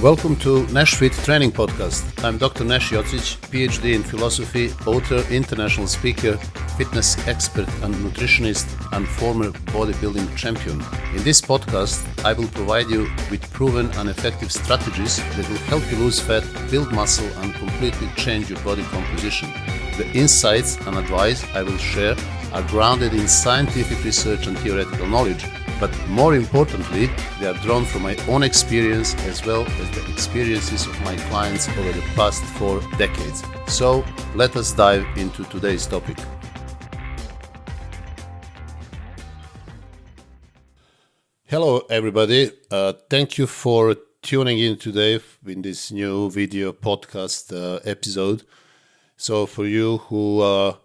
Welcome to Nash Fit Training Podcast. I'm Dr. Nash Jocic, PhD in philosophy, author, international speaker, fitness expert and nutritionist, and former bodybuilding champion. In this podcast, I will provide you with proven and effective strategies that will help you lose fat, build muscle, and completely change your body composition. The insights and advice I will share are grounded in scientific research and theoretical knowledge, but more importantly, they are drawn from my own experience as well as the experiences of my clients over the past 4 decades. So let us dive into today's topic. Hello everybody, thank you for tuning in today in this new video podcast episode. So for you who are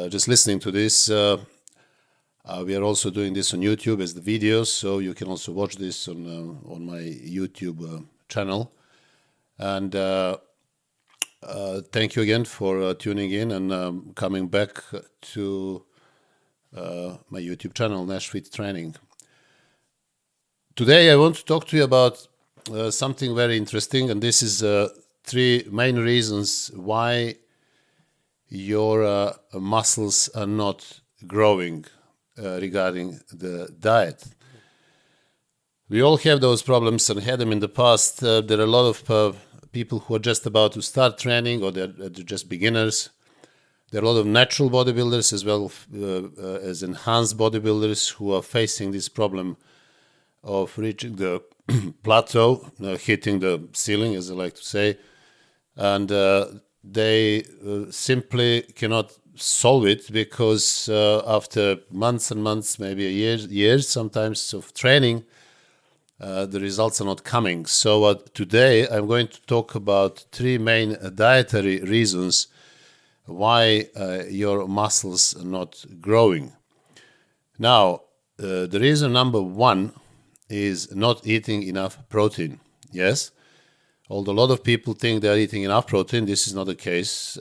just listening to this, we are also doing this on YouTube as the videos, so you can also watch this on my YouTube channel. And thank you again for tuning in and coming back to my YouTube channel, Nash Fit Training. Today I want to talk to you about something very interesting, and this is 3 main reasons why your muscles are not growing. Regarding the diet. We all have those problems and had them in the past. There are a lot of people who are just about to start training, or they're just beginners. There are a lot of natural bodybuilders as well as enhanced bodybuilders who are facing this problem of reaching the plateau, hitting the ceiling, as I like to say, and they simply cannot solve it because after months and months, maybe years sometimes of training, the results are not coming. So today I'm going to talk about 3 main dietary reasons why your muscles are not growing. Now, the reason number 1 is not eating enough protein. Yes, although a lot of people think they are eating enough protein, this is not the case.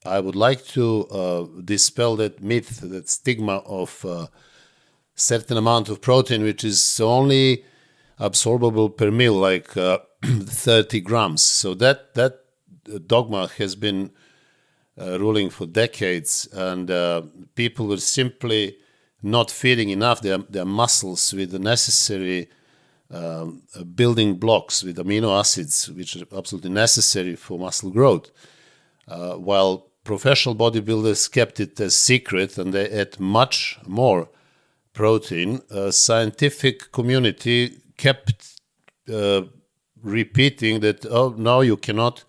I would like to dispel that myth, that stigma of certain amount of protein which is only absorbable per meal, like 30 grams. So that dogma has been ruling for decades, and people are simply not feeding enough their muscles with the necessary building blocks, with amino acids, which are absolutely necessary for muscle growth. While professional bodybuilders kept it a secret and they ate much more protein, scientific community kept repeating that, oh, no, you cannot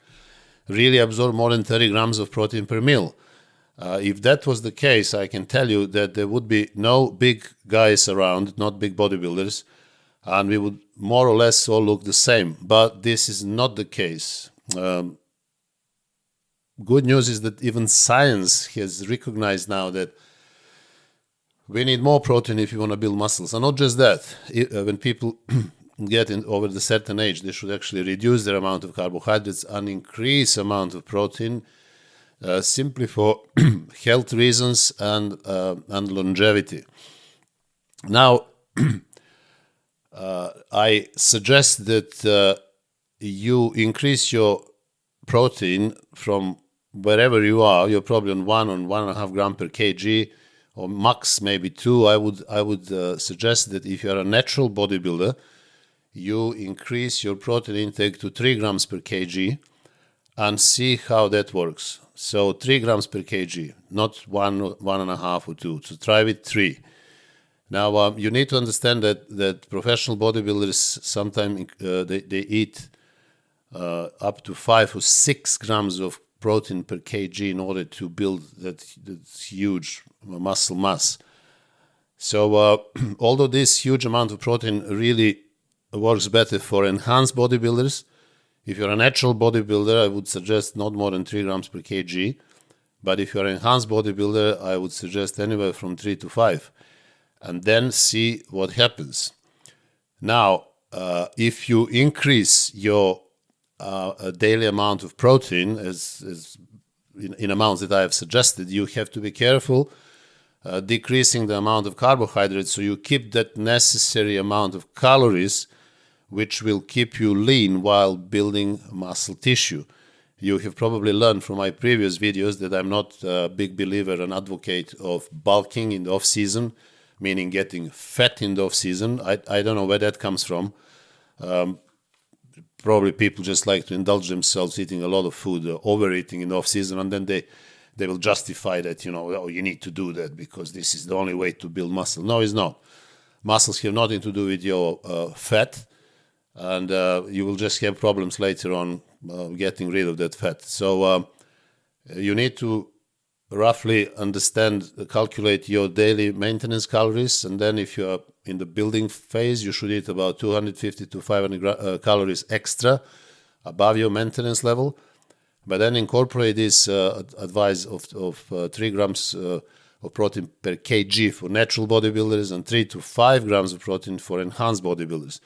really absorb more than 30 grams of protein per meal. If that was the case, I can tell you that there would be no big guys around, not big bodybuilders, and we would more or less all look the same. But this is not the case. Good news is that even science has recognized now that we need more protein if you want to build muscles. And not just that, when people get over the certain age, they should actually reduce their amount of carbohydrates and increase amount of protein simply for health reasons and longevity. Now, I suggest that you increase your protein from wherever you are. You're probably on 1.5 gram per kg, or max maybe 2. I would suggest that if you're a natural bodybuilder, you increase your protein intake to 3 grams per kg and see how that works. So 3 grams per kg, not 1.5 or 2. So try with 3. Now you need to understand that professional bodybuilders sometimes they eat up to 5 or 6 grams of protein per kg in order to build that huge muscle mass. So although this huge amount of protein really works better for enhanced bodybuilders, if you're a natural bodybuilder, I would suggest not more than 3 grams per kg. But if you're an enhanced bodybuilder, I would suggest anywhere from 3 to 5. And then see what happens. Now, if you increase your daily amount of protein as in amounts that I have suggested, you have to be careful decreasing the amount of carbohydrates, so you keep that necessary amount of calories, which will keep you lean while building muscle tissue. You have probably learned from my previous videos that I'm not a big believer and advocate of bulking in the off-season, meaning getting fat in the off-season. I don't know where that comes from. Probably people just like to indulge themselves eating a lot of food, overeating in the off-season, and then they will justify that, oh, you need to do that because this is the only way to build muscle. No, it's not. Muscles have nothing to do with your fat, and you will just have problems later on getting rid of that fat. So you need to roughly calculate your daily maintenance calories, and then if you are in the building phase, you should eat about 250 to 500 calories extra above your maintenance level. But then incorporate this advice of 3 grams of protein per kg for natural bodybuilders and 3 to 5 grams of protein for enhanced bodybuilders.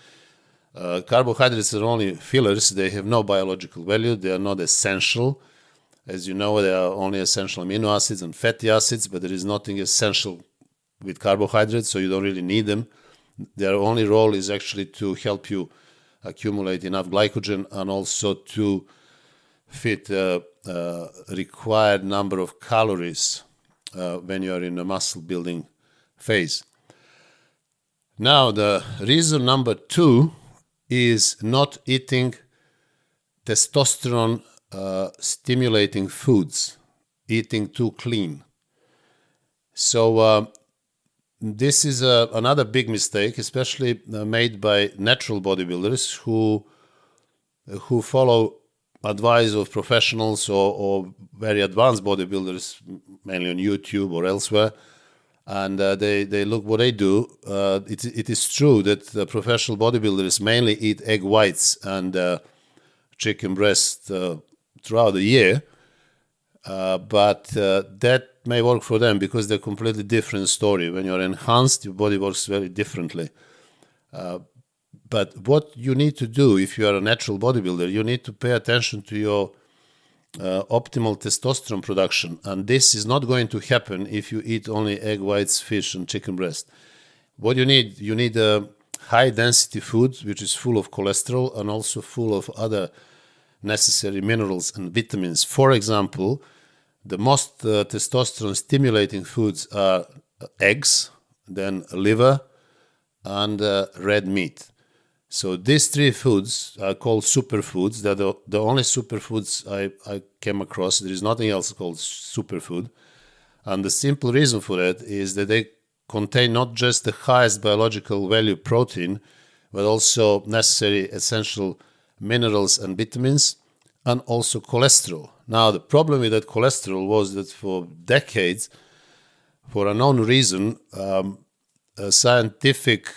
Carbohydrates are only fillers. They have no biological value. They are not essential. As you know, there are only essential amino acids and fatty acids, but there is nothing essential with carbohydrates, so you don't really need them. Their only role is actually to help you accumulate enough glycogen and also to fit required number of calories when you are in a muscle building phase. Now, the reason number 2 is not eating testosterone stimulating foods, eating too clean. So this is another big mistake, especially made by natural bodybuilders who follow advice of professionals or very advanced bodybuilders, mainly on YouTube or elsewhere, and they look what they do. It is true that professional bodybuilders mainly eat egg whites and chicken breast throughout the year, but that may work for them because they're a completely different story. When you're enhanced, your body works very differently. But what you need to do if you are a natural bodybuilder, you need to pay attention to your optimal testosterone production. And this is not going to happen if you eat only egg whites, fish, and chicken breast. What you need a high-density food, which is full of cholesterol and also full of other necessary minerals and vitamins. For example, the most testosterone-stimulating foods are eggs, then liver, and red meat. So these 3 foods are called superfoods. They're the only superfoods I came across. There is nothing else called superfood. And the simple reason for that is that they contain not just the highest biological value protein, but also necessary essential minerals and vitamins, and also cholesterol. Now, the problem with that cholesterol was that for decades, for a known reason, scientific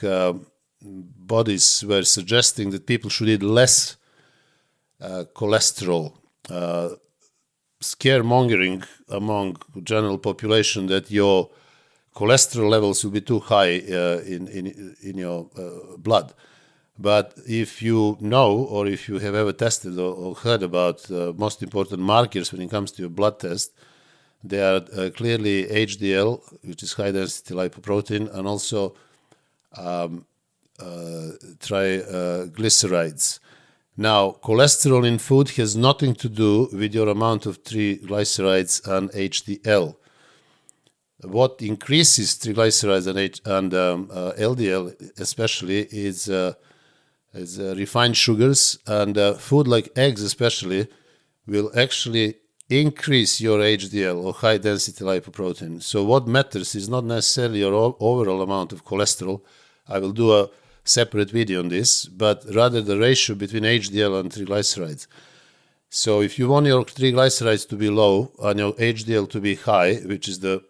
bodies were suggesting that people should eat less cholesterol, scaremongering among general population that your cholesterol levels will be too high in your blood. But if you know, or if you have ever tested or heard about most important markers when it comes to your blood test, they are clearly HDL, which is high-density lipoprotein, and also triglycerides. Now, cholesterol in food has nothing to do with your amount of triglycerides and HDL. What increases triglycerides and LDL especially is refined sugars, and food like eggs especially will actually increase your HDL or high density lipoprotein. So what matters is not necessarily your overall amount of cholesterol. I will do a separate video on this, but rather the ratio between HDL and triglycerides. So if you want your triglycerides to be low and your HDL to be high, which is the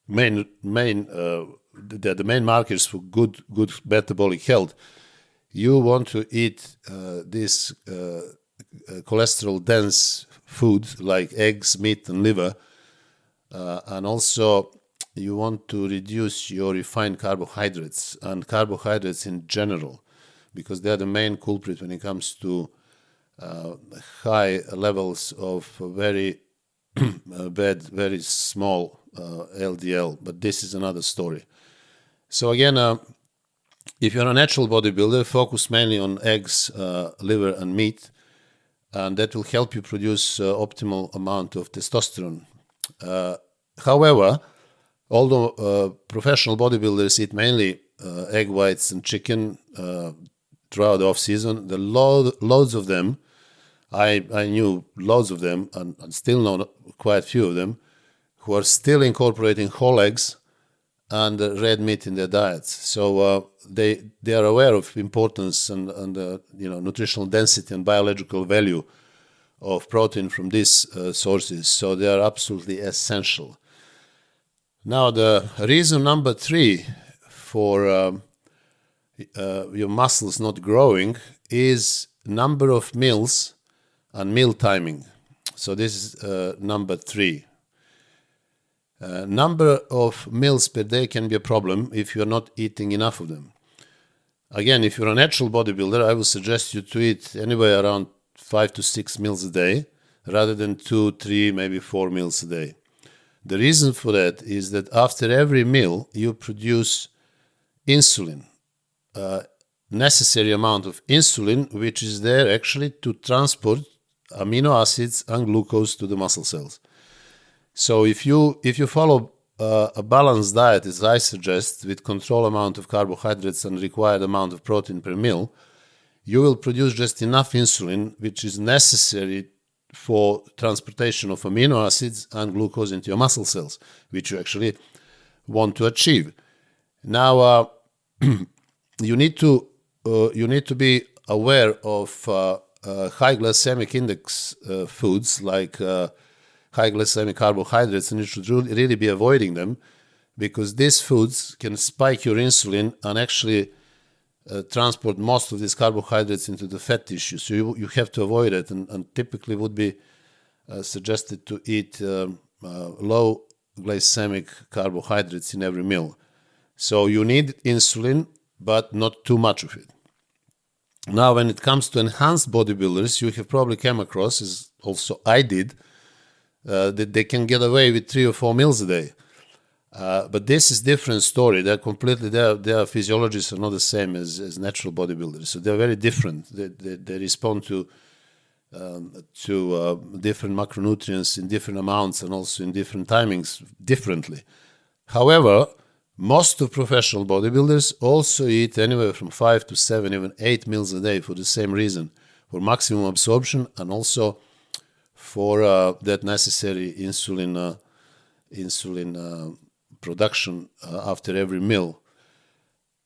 main markers for good metabolic health, you want to eat this cholesterol-dense food like eggs, meat, and liver, and also you want to reduce your refined carbohydrates and carbohydrates in general, because they are the main culprit when it comes to high levels of very bad, very small LDL, but this is another story. So again, if you're a natural bodybuilder, focus mainly on eggs, liver, and meat, and that will help you produce optimal amount of testosterone. However, although professional bodybuilders eat mainly egg whites and chicken throughout the off-season, the loads of them, I knew loads of them, and still know quite a few of them, who are still incorporating whole eggs and red meat in their diets. So they are aware of importance and nutritional density and biological value of protein from these sources. So they are absolutely essential. Now, the reason number 3 for your muscles not growing is number of meals and meal timing. So this is number 3. Number of meals per day can be a problem if you're not eating enough of them. Again, if you're a natural bodybuilder, I would suggest you to eat anywhere around 5 to 6 meals a day rather than 2, 3, maybe 4 meals a day. The reason for that is that after every meal, you produce insulin, necessary amount of insulin, which is there actually to transport amino acids and glucose to the muscle cells. So if you follow a balanced diet, as I suggest, with control amount of carbohydrates and required amount of protein per meal, you will produce just enough insulin, which is necessary for transportation of amino acids and glucose into your muscle cells, which you actually want to achieve. Now, you need to be aware of high glycemic index foods like high glycemic carbohydrates, and you should really be avoiding them, because these foods can spike your insulin and actually transport most of these carbohydrates into the fat tissue. So you have to avoid it, and typically would be suggested to eat low glycemic carbohydrates in every meal. So you need insulin, but not too much of it. Now, when it comes to enhanced bodybuilders, you have probably come across, as also I did, that they can get away with 3 or 4 meals a day. But this is different story. They're completely, their physiologies are not the same as natural bodybuilders. So they're very different. They respond to different macronutrients in different amounts and also in different timings differently. However, most of professional bodybuilders also eat anywhere from 5 to 7, even 8 meals a day for the same reason, for maximum absorption and also for that necessary insulin production after every meal.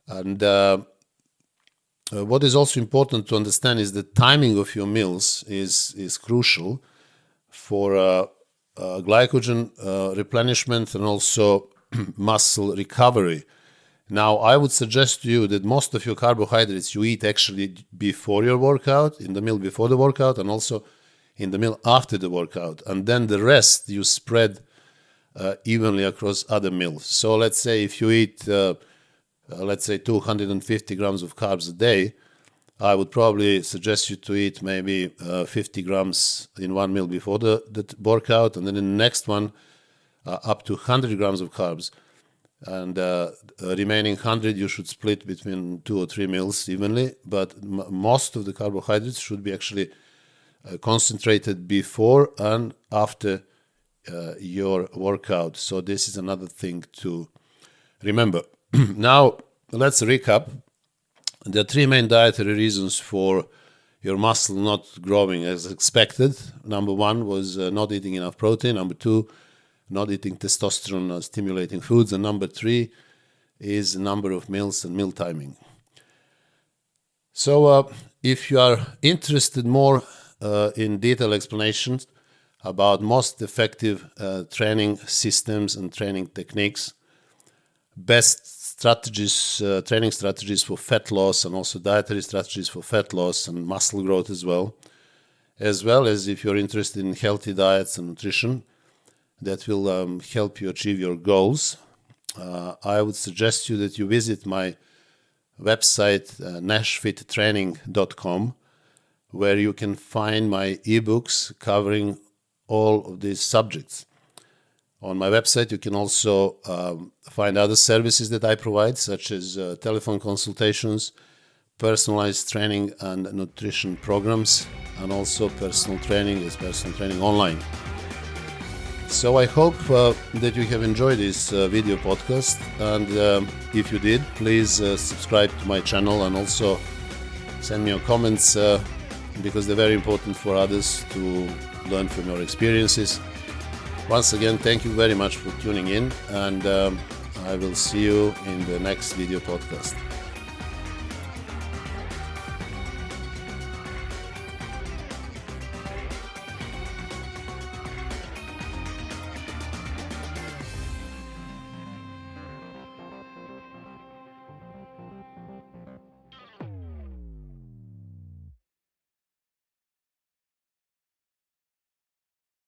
And what is also important to understand is the timing of your meals is crucial for glycogen replenishment and also muscle recovery. Now, I would suggest to you that most of your carbohydrates you eat actually before your workout, in the meal before the workout, and also in the meal after the workout. And then the rest you spread evenly across other meals. So let's say if you eat, 250 grams of carbs a day, I would probably suggest you to eat maybe 50 grams in one meal before the workout, and then in the next one, up to 100 grams of carbs. And remaining 100 you should split between 2 or 3 meals evenly, but most of the carbohydrates should be actually concentrated before and after your workout. So this is another thing to remember. Now, let's recap. There are 3 main dietary reasons for your muscle not growing as expected. Number 1 was not eating enough protein. Number 2, not eating testosterone stimulating foods. And number 3 is the number of meals and meal timing. So if you are interested more in detailed explanations about most effective training systems and training techniques, best strategies, training strategies for fat loss, and also dietary strategies for fat loss and muscle growth as well as if you're interested in healthy diets and nutrition that will help you achieve your goals, I would suggest you that you visit my website, nashfittraining.com, where you can find my ebooks covering all of these subjects. On my website, you can also find other services that I provide, such as telephone consultations, personalized training and nutrition programs, and also personal training online. So I hope that you have enjoyed this video podcast, and if you did, please subscribe to my channel and also send me your comments because they're very important for others to learn from your experiences. Once again, thank you very much for tuning in, and I will see you in the next video podcast.